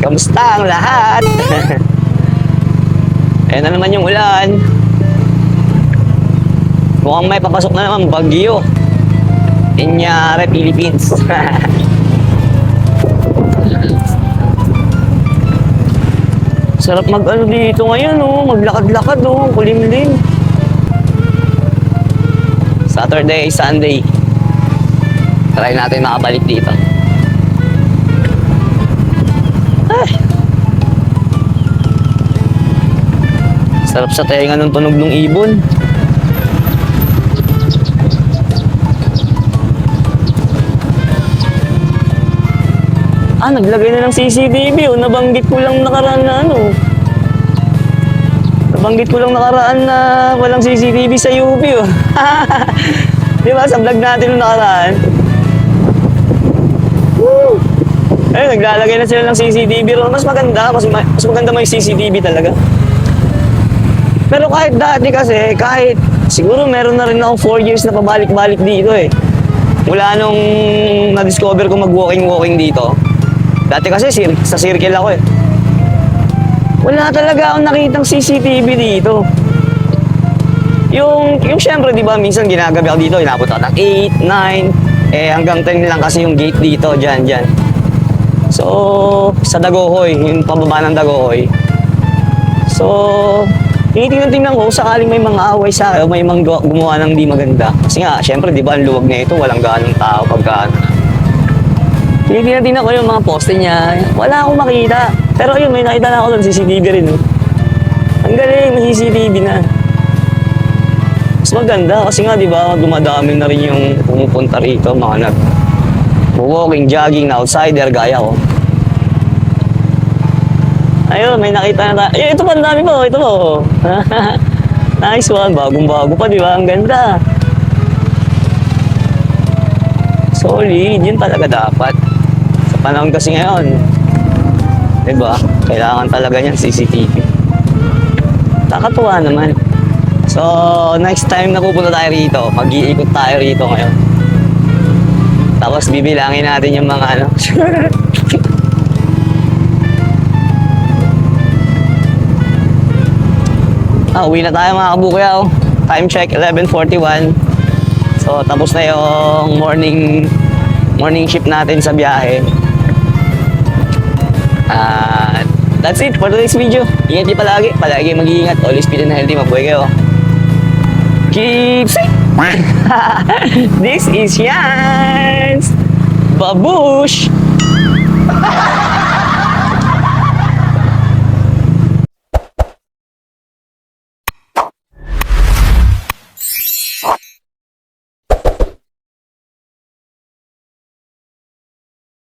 Kamusta ang lahat? Ayan na naman yung ulan. Mukhang may papasok na naman bagyo. Inyari, Philippines. Sarap mag-ano dito ngayon, oh. Maglakad-lakad, oh. Kulimlim. Saturday, Sunday. Try natin makabalik dito. Ay. Sarap sa tenga ng tunog ng ibon. Naglagay na ng CCTV, oh. Nabanggit ko lang nakaraan na ano. Nabanggit ko lang nakaraan na walang CCTV sa UP, oh. Di ba, sa vlog natin nung nakaraan? Woo! Ayun, naglalagay na sila ng CCTV. Mas maganda, mas maganda may CCTV talaga. Pero kahit dati kasi, kahit siguro meron na rin ako 4 years na pabalik-balik dito eh. Mula nung na-discover ko mag-walking dito. Dati kasi sa circle ako eh. Wala talaga akong nakitang CCTV dito. Yung syempre, di ba, minsan ginagabi ako dito, inabot ako ng 8, 9, hanggang 10 lang kasi yung gate dito, dyan. So, sa Dagohoy, yung pababa ng Dagohoy. So, tinitingnan ko sakaling may mga away sa akin o may mga gumawa ng di maganda. Kasi nga, syempre, di ba, ang luwag na ito, walang ganong tao pagkaan. Tinitingnan ko yung mga poste niya. Wala akong makita. Pero yun, may nakita na ako ng CCTV rin. Ang galing, may CCTV na. Mas maganda kasi nga, di ba, dumadami na rin yung pumupunta rito, mga walking, jogging na outsider, gaya ko. Ayun, may nakita na tayo. Ito pa, ang dami po, ito po. Nice one, bagong-bago pa, di ba? Ang ganda. Solid, yun talaga dapat. Sa panahon kasi ngayon, di ba? Kailangan talaga niyan CCTV. Nakakatuwa naman. So, next time na pupunta tayo rito, mag-iikot tayo rito ngayon. Tapos bibilangin natin yung mga ano. Uwi na tayo mga kabukya. Time check, 11:41. So, tapos na yung morning shift natin sa biyahe. That's it for today's video. Ingat niyo palagi. Palagi mag-iingat. Always fit and healthy. Mabuhay kayo. Keep safe. This is Yans Babush.